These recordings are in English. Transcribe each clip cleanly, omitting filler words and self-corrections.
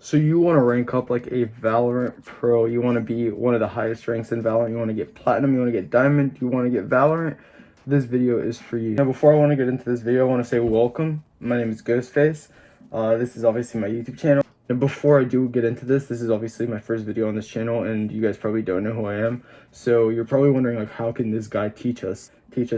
So you want to rank up like a Valorant pro, you want to be one of the highest ranks in Valorant, you want to get Platinum, you want to get Diamond, you want to get Valorant, this video is for you. Now before I want to get into this video, I want to say welcome. My name is Ghostface. This is obviously my YouTube channel. And before I do get into this is obviously my first video on this channel, and you guys probably don't know who I am. So you're probably wondering, like, how can this guy teach us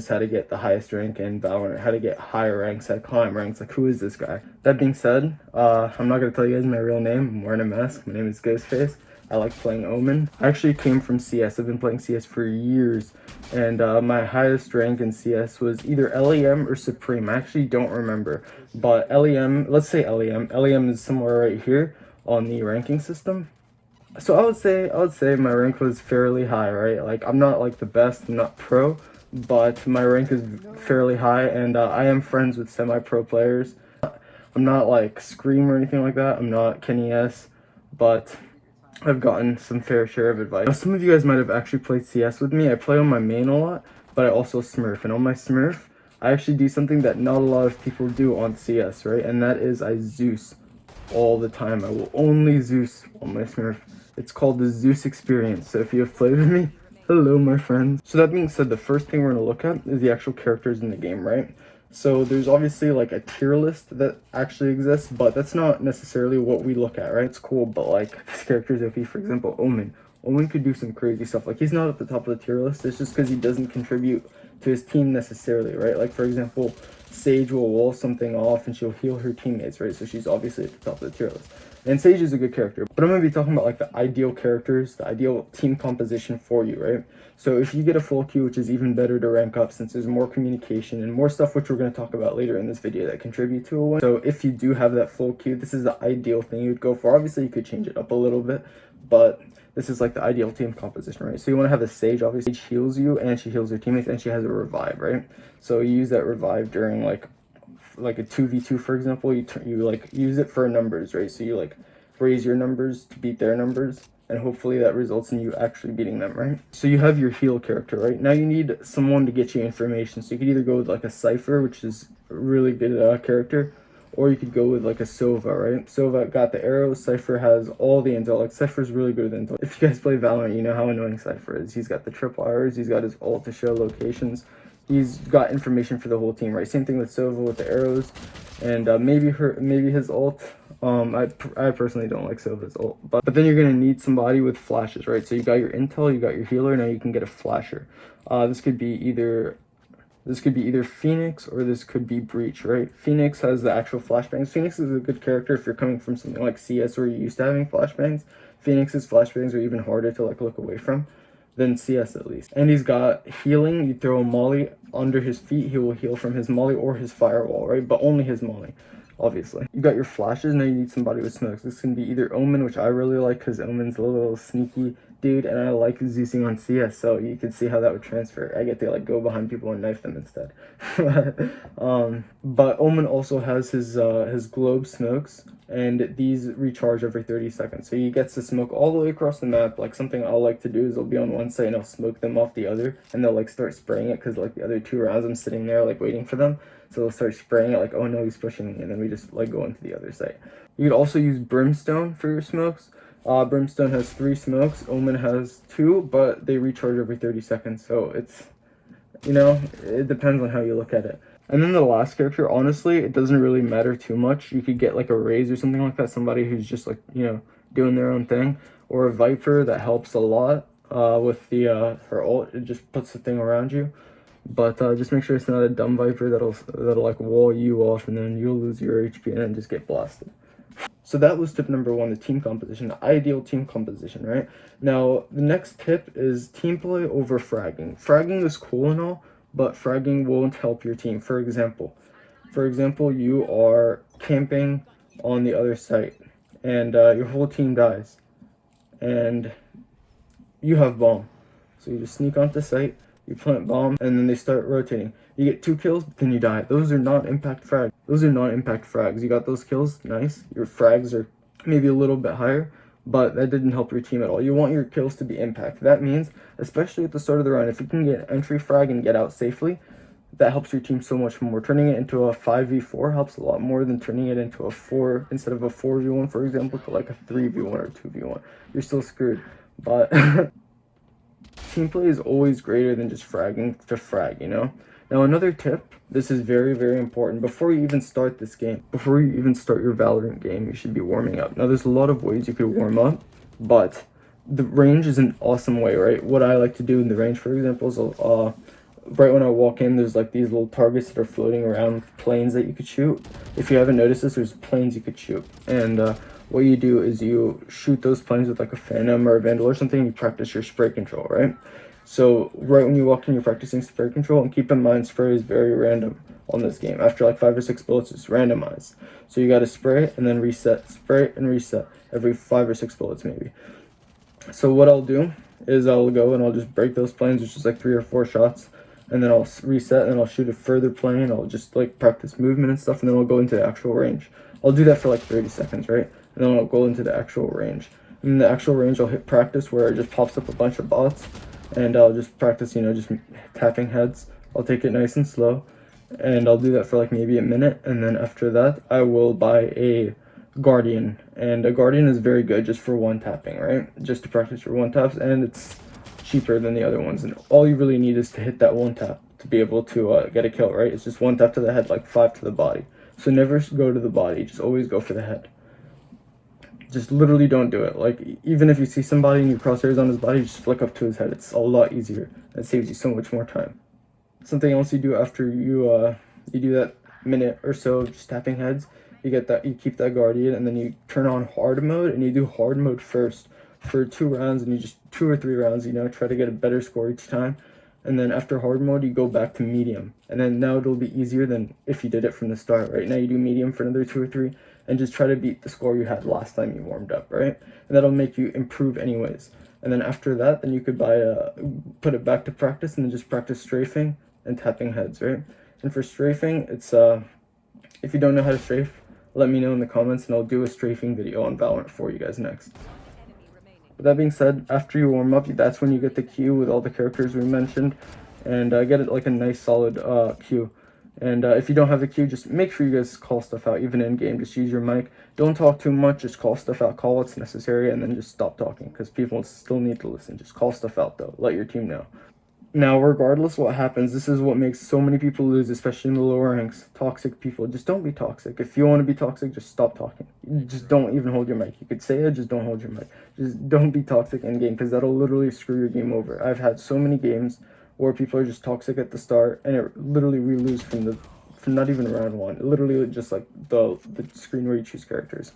how to get the highest rank in Valorant, how to get higher ranks, how to climb ranks, like, who is this guy? That being said, I'm not gonna tell you guys my real name. I'm wearing a mask. My name is Ghostface. I like playing Omen. I actually came from CS. I've been playing CS for years, and my highest rank in CS was either LEM or Supreme. I actually don't remember, but LEM, let's say LEM. LEM is somewhere right here on the ranking system. So I would say my rank was fairly high, right? Like, I'm not like the best, I'm not pro, but my rank is fairly high, and I am friends with semi-pro players. I'm not like Scream or anything like that. I'm not Kenny S, but I've gotten some fair share of advice. Now, some of you guys might have actually played CS with me. I play on my main a lot, but I also smurf. And on my smurf, I actually do something that not a lot of people do on CS, right? And that is I Zeus all the time. I will only Zeus on my smurf. It's called the Zeus Experience. So if you have played with me, hello, my friends. So that being said, the first thing we're going to look at is the actual characters in the game, right? So there's obviously like a tier list that actually exists, but that's not necessarily what we look at, right? It's cool, but like this character's OP. For example, Omen. Omen could do some crazy stuff. Like, he's not at the top of the tier list. It's just because he doesn't contribute to his team necessarily, right? Like, for example, Sage will wall something off and she'll heal her teammates, right? So she's obviously at the top of the tier list. And Sage is a good character, but I'm going to be talking about like the ideal characters, the ideal team composition for you, right? So if you get a full queue, which is even better to rank up since there's more communication and more stuff which we're going to talk about later in this video that contribute to a win. So if you do have that full queue, this is the ideal thing you'd go for. Obviously, you could change it up a little bit, but this is like the ideal team composition, right? So you want to have a Sage. Obviously, Sage heals you and she heals her teammates and she has a revive, right? So you use that revive during like a 2v2, for example. You like use it for numbers, right? So you like raise your numbers to beat their numbers, and hopefully that results in you actually beating them, right? So you have your heal character, right? Now you need someone to get you information. So you could either go with like a Cypher, which is a really good character, or you could go with like a Sova, right? Sova got the arrows, Cypher has all the intel. Like, Cypher's really good with intel. If you guys play Valorant, you know how annoying Cypher is. He's got the triple arrows, he's got his ult to show locations. He's got information for the whole team, right? Same thing with Sova with the arrows, and maybe his ult. I personally don't like Sova's ult, but then you're gonna need somebody with flashes, right? So you got your intel, you got your healer. Now you can get a flasher. This could be either Phoenix or this could be Breach, right? Phoenix has the actual flashbangs. Phoenix is a good character if you're coming from something like CS where you're used to having flashbangs. Phoenix's flashbangs are even harder to like look away from than CS, at least. And he's got healing. You throw a molly under his feet, he will heal from his molly or his firewall, right? But only his molly, obviously. You got your flashes. Now you need somebody with smokes. This can be either Omen, which I really like because Omen's a little sneaky dude, and I like Zeusing on CS, so you can see how that would transfer. I get to like go behind people and knife them instead. But Omen also has his globe smokes, and these recharge every 30 seconds. So he gets to smoke all the way across the map. Like, something I'll like to do is I'll be on one side and I'll smoke them off the other, and they'll like start spraying it because like the other two rounds I'm sitting there like waiting for them. So they'll start spraying it like, oh no, he's pushing me, and then we just like go into the other side. You could also use Brimstone for your smokes. Brimstone has 3 smokes, Omen has 2, but they recharge every 30 seconds, so it's, you know, it depends on how you look at it. And then the last character, honestly, it doesn't really matter too much. You could get like a Raze or something like that, somebody who's just like, you know, doing their own thing, or a Viper that helps a lot with the her ult. It just puts the thing around you. But just make sure it's not a dumb Viper that'll like wall you off, and then you'll lose your HP and then just get blasted. So that was tip number 1, the team composition, the ideal team composition, right? Now, the next tip is team play over fragging. Fragging is cool and all, but fragging won't help your team. For example, you are camping on the other site, and your whole team dies, and you have bomb. So you just sneak onto site, you plant bomb, and then they start rotating. You get 2 kills, but then you die. Those are not impact frags. You got those kills, nice. Your frags are maybe a little bit higher, but that didn't help your team at all. You want your kills to be impact. That means, especially at the start of the round, if you can get an entry frag and get out safely, that helps your team so much more. Turning it into a 5v4 helps a lot more than turning it into a 4, instead of a 4v1, for example, to like a 3v1 or 2v1. You're still screwed. But team play is always greater than just fragging to frag, you know? Now, another tip, this is very, very important. Before you even start this game, before you even start your Valorant game, you should be warming up. Now, there's a lot of ways you could warm up, but the range is an awesome way, right? What I like to do in the range, for example, is right when I walk in, there's like these little targets that are floating around, planes that you could shoot. If you haven't noticed this, there's planes you could shoot. And what you do is you shoot those planes with like a Phantom or a Vandal or something, and you practice your spray control, right? So right when you walk in, you're practicing spray control, and keep in mind, spray is very random on this game. After like 5 or 6 bullets, it's randomized. So you gotta spray and then reset, spray and reset every 5 or 6 bullets maybe. So what I'll do is I'll go and I'll just break those planes, which is like 3 or 4 shots, and then I'll reset, and then I'll shoot a further plane. I'll just like practice movement and stuff, and then I'll go into the actual range. I'll do that for like 30 seconds, right? And then I'll go into the actual range. And in the actual range, I'll hit practice, where it just pops up a bunch of bots, and I'll just practice, you know, just tapping heads. I'll take it nice and slow, and I'll do that for like maybe a minute, and then after that, I will buy a Guardian. And a Guardian is very good just for one tapping, right? Just to practice your one taps, and it's cheaper than the other ones, and all you really need is to hit that one tap to be able to get a kill, right? It's just one tap to the head, like 5 to the body. So never go to the body, just always go for the head. Just literally don't do it. Like, even if you see somebody and your crosshairs on his body, just flick up to his head. It's a lot easier. It saves you so much more time. Something else you do after you do that minute or so of just tapping heads, you keep that Guardian, and then you turn on hard mode, and you do hard mode first for 2 rounds, and you just 2 or 3 rounds, you know, try to get a better score each time. And then after hard mode, you go back to medium, and then now it'll be easier than if you did it from the start. Right now you do medium for another 2 or 3, and just try to beat the score you had last time you warmed up, right? And that'll make you improve anyways. And then after that, then you could put it back to practice, and then just practice strafing and tapping heads, right? And for strafing, it's if you don't know how to strafe, let me know in the comments, and I'll do a strafing video on Valorant for you guys next. With that being said, after you warm up, that's when you get the queue with all the characters we mentioned, and get it like a nice solid queue. And if you don't have the queue, just make sure you guys call stuff out, even in game. Just use your mic. Don't talk too much. Just call stuff out. Call what's necessary, and then just stop talking, because people still need to listen. Just call stuff out, though. Let your team know. Now, regardless what happens, this is what makes so many people lose, especially in the lower ranks. Toxic people. Just don't be toxic. If you want to be toxic, just stop talking. Just don't even hold your mic. You could say it, just don't hold your mic. Just don't be toxic in game, because that'll literally screw your game over. I've had so many games where people are just toxic at the start, and it literally we lose from not even round 1. Literally just like the screen where you choose characters.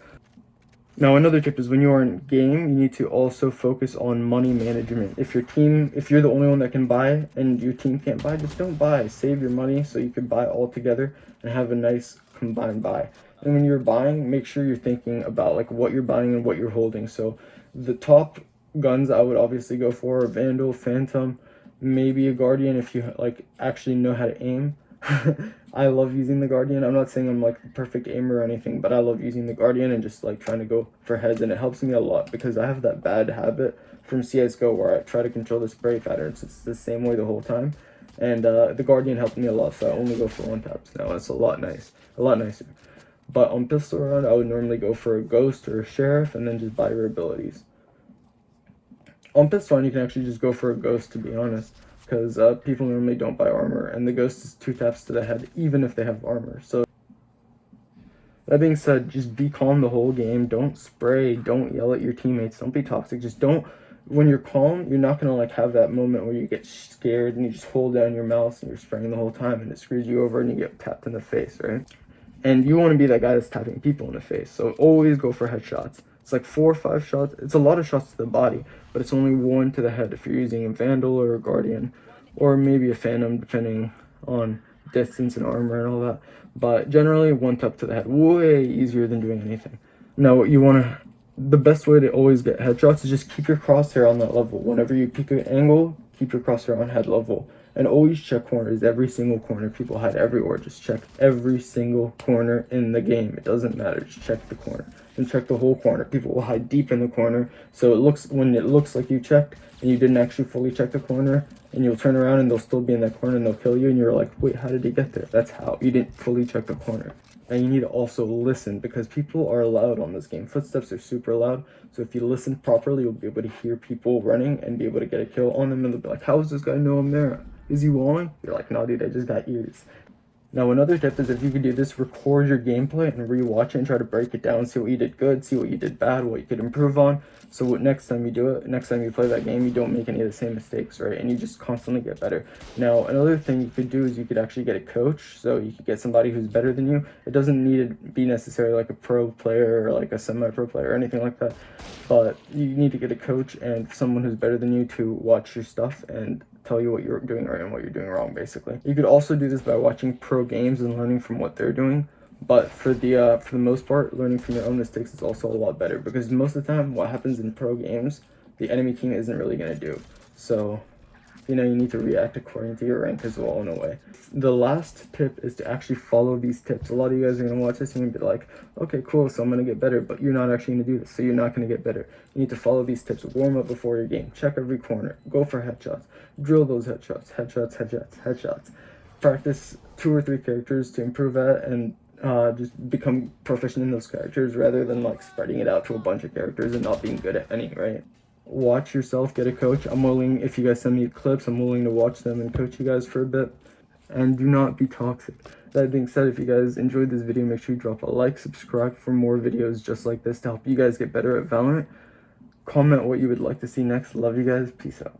Now, another tip is when you are in game, you need to also focus on money management. If you're the only one that can buy and your team can't buy, just don't buy. Save your money so you can buy all together and have a nice combined buy. And when you're buying, make sure you're thinking about like what you're buying and what you're holding. So the top guns I would obviously go for are Vandal, Phantom, maybe a Guardian if you like actually know how to aim. I love using the Guardian. I'm not saying I'm like the perfect aimer or anything, but I love using the Guardian and just like trying to go for heads, and it helps me a lot because I have that bad habit from CSGO where I try to control the spray patterns. It's the same way the whole time, and the Guardian helped me a lot, so I only go for one taps now. It's a lot nicer. But on pistol round, I would normally go for a ghost or a sheriff, and then just buy your abilities. On pistol round, you can actually just go for a ghost, to be honest, because people normally don't buy armor, and the ghost is 2 taps to the head, even if they have armor. So that being said, just be calm the whole game. Don't spray. Don't yell at your teammates. Don't be toxic. Just don't. When you're calm, you're not gonna like have that moment where you get scared and you just hold down your mouse and you're spraying the whole time, and it screws you over and you get tapped in the face, right? And you want to be that guy that's tapping people in the face. So always go for headshots. It's like 4 or 5 shots. It's a lot of shots to the body, but it's only 1 to the head if you're using a Vandal or a Guardian, or maybe a Phantom, depending on distance and armor and all that. But generally, 1 tap to the head. Way easier than doing anything. Now, the best way to always get headshots is just keep your crosshair on that level. Whenever you pick an angle, keep your crosshair on head level. And always check corners, every single corner. People hide everywhere. Just check every single corner in the game. It doesn't matter. Just check the corner and check the whole corner. People will hide deep in the corner, so when it looks like you checked and you didn't actually fully check the corner, and you'll turn around and they'll still be in that corner and they'll kill you, and you're like, wait, how did he get there? That's how. You didn't fully check the corner. And you need to also listen, because people are loud on this game. Footsteps are super loud, so if you listen properly, you'll be able to hear people running and be able to get a kill on them, and they'll be like, how does this guy know I'm there? Is he walling? You're like, no dude, I just got ears. Now another tip is, if you could do this, record your gameplay and rewatch it and try to break it down, see what you did good, see what you did bad, what you could improve on, so next time you do it, next time you play that game, you don't make any of the same mistakes, right? And you just constantly get better. Now another thing you could do is you could actually get a coach, so you could get somebody who's better than you. It doesn't need to be necessarily like a pro player or like a semi-pro player or anything like that, but you need to get a coach and someone who's better than you to watch your stuff and tell you what you're doing right and what you're doing wrong, basically. You could also do this by watching pro games and learning from what they're doing, but for the most part, learning from your own mistakes is also a lot better, because most of the time what happens in pro games, the enemy king isn't really going to do. So you need to react according to your rank as well, in a way. The last tip is to actually follow these tips. A lot of you guys are going to watch this and be like, okay, cool, so I'm going to get better, but you're not actually going to do this, so you're not going to get better. You need to follow these tips. Warm up before your game. Check every corner. Go for headshots. Drill those headshots. Headshots. Practice 2 or 3 characters to improve at, and just become proficient in those characters, rather than like spreading it out to a bunch of characters and not being good at any, right? Watch yourself, get a coach. I'm willing, if you guys send me clips, I'm willing to watch them and coach you guys for a bit. And do not be toxic. That being said, if you guys enjoyed this video, make sure you drop a like, subscribe for more videos just like this to help you guys get better at Valorant. Comment what you would like to see next. Love you guys. Peace out.